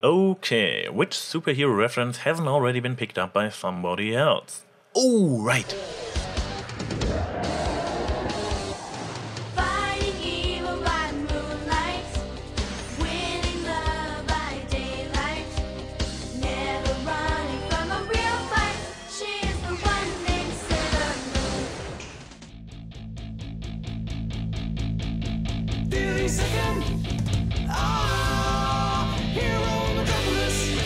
Okay, which superhero reference hasn't already been picked up by somebody else? Oh, right! Fili-Second, hero metropolis.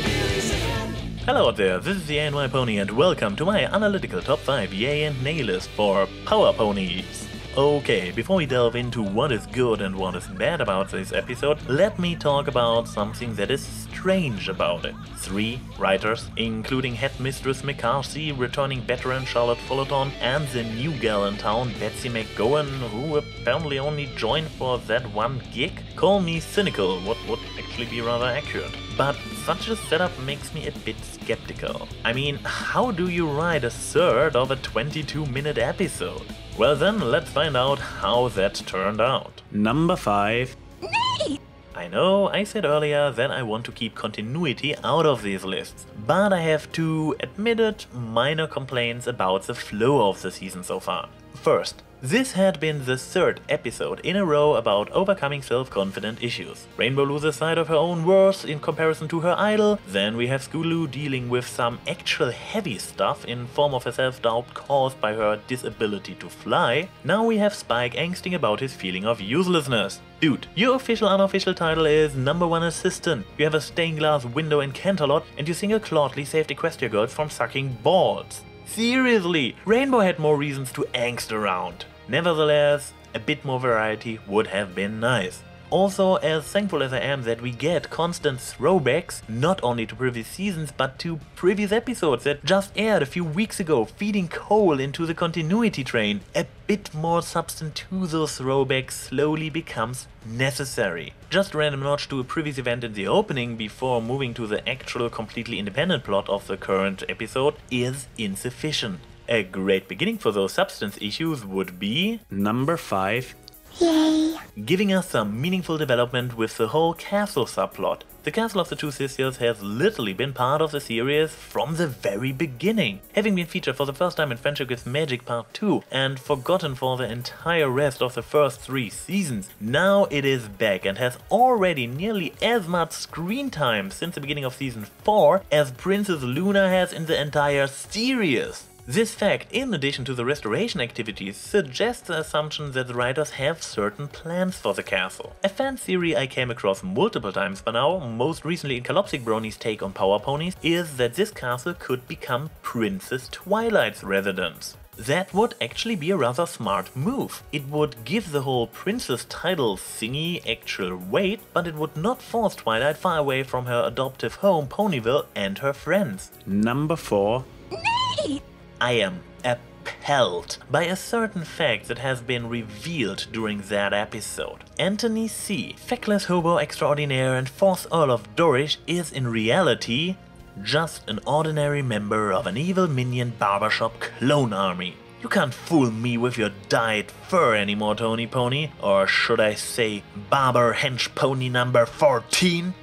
Fili-Second. Hello out there, this is the AnY Pony and welcome to my analytical top 5 yay and nay list for Power Ponies. Okay, before we delve into what is good and what is bad about this episode, let me talk about something that is strange about it. 3 writers, including Headmistress McCarthy, returning veteran Charlotte Fullerton, and the new gal in town, Betsy McGowan, who apparently only joined for that one gig, call me cynical, what would actually be rather accurate. But such a setup makes me a bit skeptical. I mean, how do you write a third of a 22-minute episode? Well then, let's find out how that turned out. Number 5. Neigh! I know, I said earlier that I want to keep continuity out of these lists, but I have two admitted minor complaints about the flow of the season so far. First, this had been the 3rd episode in a row about overcoming self-confident issues. Rainbow loses sight of her own worth in comparison to her idol, then we have Scootaloo dealing with some actual heavy stuff in form of a self-doubt caused by her disability to fly. Now we have Spike angsting about his feeling of uselessness. Dude, your official unofficial title is #1 assistant, you have a stained glass window in Canterlot, and you single-clawedly saved Equestria girls from sucking balls. Seriously, Rainbow had more reasons to angst around. Nevertheless, a bit more variety would have been nice. Also, as thankful as I am that we get constant throwbacks, not only to previous seasons but to previous episodes that just aired a few weeks ago, feeding coal into the continuity train, a bit more substance to those throwbacks slowly becomes necessary. Just a random notch to a previous event in the opening before moving to the actual completely independent plot of the current episode is insufficient. A great beginning for those substance issues would be number 5. Yay! Giving us some meaningful development with the whole castle subplot. The castle of the two sisters has literally been part of the series from the very beginning, having been featured for the first time in Friendship with Magic Part 2 and forgotten for the entire rest of the first 3 seasons. Now it is back and has already nearly as much screen time since the beginning of Season 4 as Princess Luna has in the entire series. This fact, in addition to the restoration activities, suggests the assumption that the writers have certain plans for the castle. A fan theory I came across multiple times by now, most recently in Calopsic Brony's take on Power Ponies, is that this castle could become Princess Twilight's residence. That would actually be a rather smart move. It would give the whole princess title thingy actual weight, but it would not force Twilight far away from her adoptive home Ponyville and her friends. Number 4. Neigh! I am appalled by a certain fact that has been revealed during that episode. Antony C, feckless hobo extraordinaire and 4th Earl of Dorish, is in reality just an ordinary member of an evil minion barbershop clone army. You can't fool me with your dyed fur anymore, Tony Pony, or should I say barber hench pony number 14?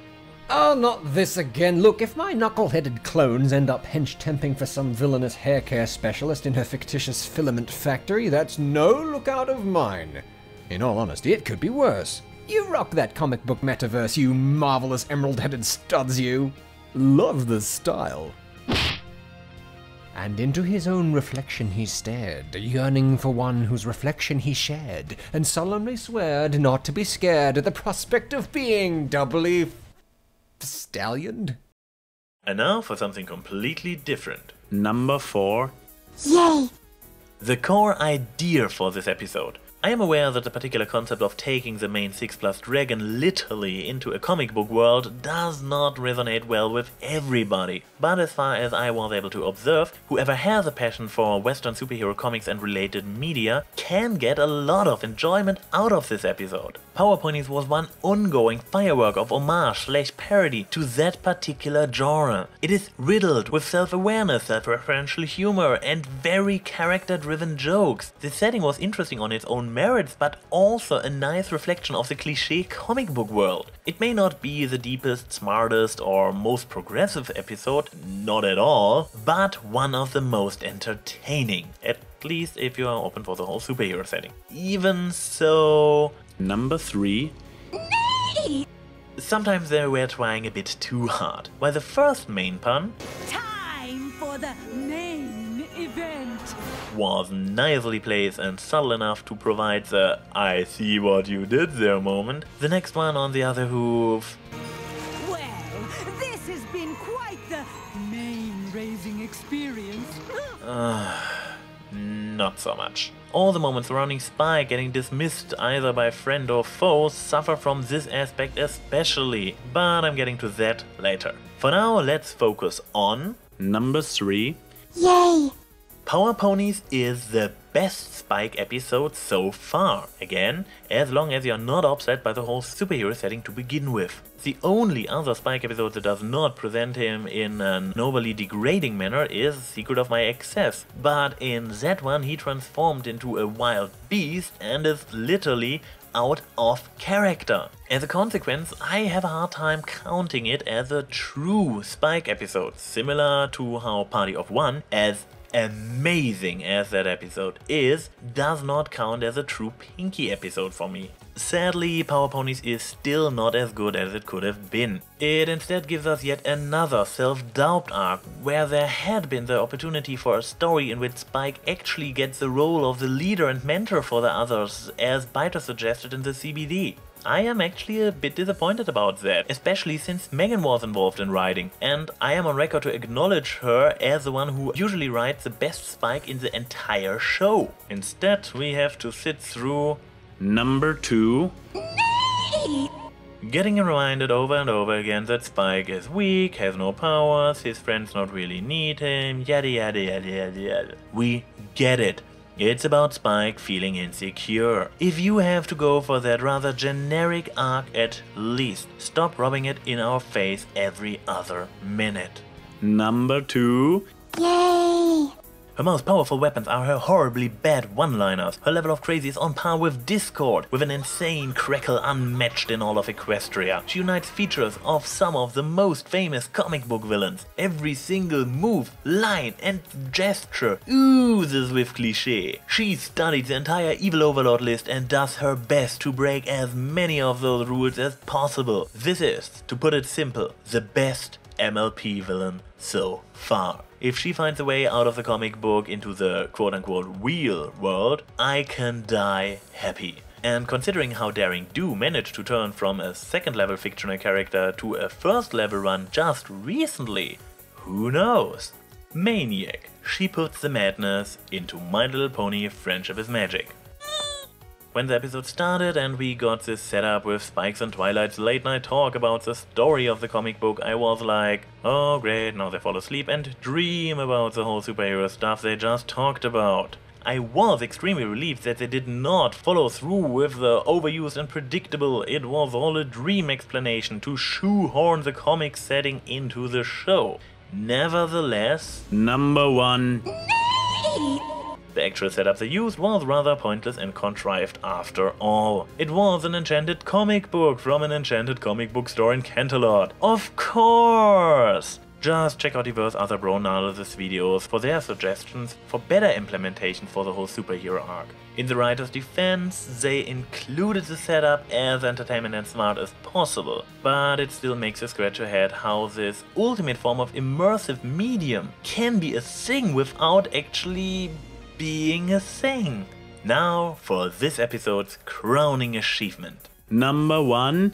Oh, not this again. Look, if my knuckle-headed clones end up hench-temping for some villainous hair care specialist in her fictitious filament factory, that's no lookout of mine. In all honesty, it could be worse. You rock that comic book metaverse, you marvelous emerald-headed studs, you. Love the style. And into his own reflection he stared, yearning for one whose reflection he shared, and solemnly sweared not to be scared at the prospect of being doubly stallioned. And now for something completely different. Number 4. Yay! The core idea for this episode. I am aware that the particular concept of taking the main 6+ dragon literally into a comic book world does not resonate well with everybody, but as far as I was able to observe, whoever has a passion for Western superhero comics and related media can get a lot of enjoyment out of this episode. Power Ponies was one ongoing firework of homage/parody to that particular genre. It is riddled with self-awareness, self-referential humor, and very character-driven jokes. The setting was interesting on its own merits, but also a nice reflection of the cliché comic book world. It may not be the deepest, smartest or most progressive episode, not at all, but one of the most entertaining, at least if you are open for the whole superhero setting. Even so... Number 3. Neigh! Sometimes they were trying a bit too hard. While the first main pun Time for the main event. was nicely placed and subtle enough to provide the "I see what you did there" moment, the next one on the other hoof Well, this has been quite the mane-raising experience. not so much. All the moments surrounding Spike getting dismissed either by friend or foe suffer from this aspect especially, but I'm getting to that later. For now, let's focus on number 3. Yay! Power Ponies is the best Spike episode so far. Again, as long as you're not upset by the whole superhero setting to begin with. The only other Spike episode that does not present him in an overly degrading manner is Secret of My Excess, but in that one he transformed into a wild beast and is literally out of character. As a consequence, I have a hard time counting it as a true Spike episode, similar to how Party of One, as amazing as that episode is, does not count as a true Pinky episode for me. Sadly, Power Ponies is still not as good as it could have been. It instead gives us yet another self-doubt arc, where there had been the opportunity for a story in which Spike actually gets the role of the leader and mentor for the others, as Biter suggested in the CBD. I am actually a bit disappointed about that, especially since Megan was involved in writing, and I am on record to acknowledge her as the one who usually writes the best Spike in the entire show. Instead, we have to sit through number 2. Neigh! Getting reminded over and over again that Spike is weak, has no powers, his friends not really need him, yada yada yada yada yada. We get it. It's about Spike feeling insecure. If you have to go for that rather generic arc, at least stop rubbing it in our face every other minute. Number 2. Yay! Her most powerful weapons are her horribly bad one-liners. Her level of crazy is on par with Discord, with an insane crackle unmatched in all of Equestria. She unites features of some of the most famous comic book villains. Every single move, line and gesture oozes with cliché. She studied the entire Evil Overlord list and does her best to break as many of those rules as possible. This is, to put it simple, the best MLP villain so far. If she finds a way out of the comic book into the quote-unquote real world, I can die happy. And considering how Daring Do managed to turn from a second-level fictional character to a first-level one just recently, who knows? Maniac. She puts the madness into My Little Pony Friendship is Magic. When the episode started and we got this setup with Spikes and Twilight's late night talk about the story of the comic book, I was like, oh great, now they fall asleep and dream about the whole superhero stuff they just talked about. I was extremely relieved that they did not follow through with the overused and predictable "it was all a dream" explanation to shoehorn the comic setting into the show. Nevertheless, number 1. Neigh! The actual setup they used was rather pointless and contrived after all. It was an enchanted comic book from an enchanted comic book store in Canterlot. Of course! Just check out diverse other Bro analysis videos for their suggestions for better implementation for the whole superhero arc. In the writer's defense, they included the setup as entertainment and smart as possible, but it still makes you scratch your head how this ultimate form of immersive medium can be a thing without actually being a thing. Now for this episode's crowning achievement. Number 1.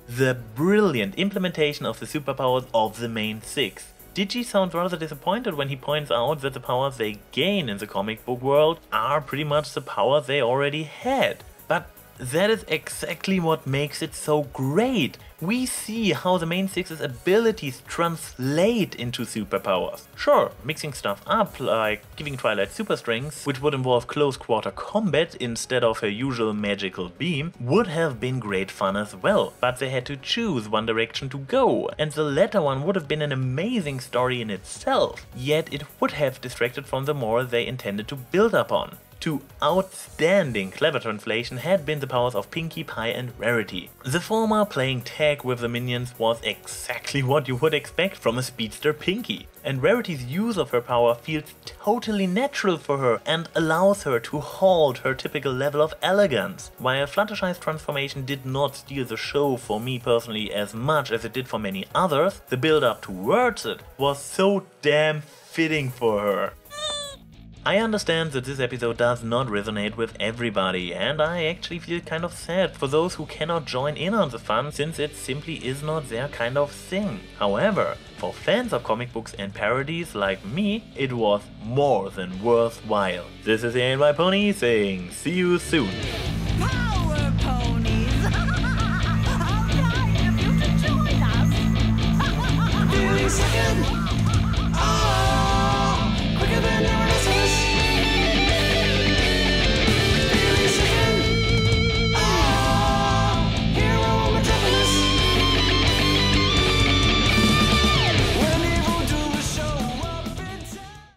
The brilliant implementation of the superpowers of the main 6. Digi sounds rather disappointed when he points out that the powers they gain in the comic book world are pretty much the powers they already had. But that is exactly what makes it so great. We see how the main 6's abilities translate into superpowers. Sure, mixing stuff up, like giving Twilight super strength, which would involve close quarter combat instead of her usual magical beam, would have been great fun as well, but they had to choose one direction to go, and the latter one would have been an amazing story in itself, yet it would have distracted from the more they intended to build upon. to outstanding clever translation had been the powers of Pinkie Pie and Rarity. The former playing tag with the minions was exactly what you would expect from a speedster Pinkie, and Rarity's use of her power feels totally natural for her and allows her to hold her typical level of elegance. While Fluttershy's transformation did not steal the show for me personally as much as it did for many others, the build up towards it was so damn fitting for her. I understand that this episode does not resonate with everybody, and I actually feel kind of sad for those who cannot join in on the fun, since it simply is not their kind of thing. However, for fans of comic books and parodies like me, it was more than worthwhile. This is AnY Pony saying see you soon.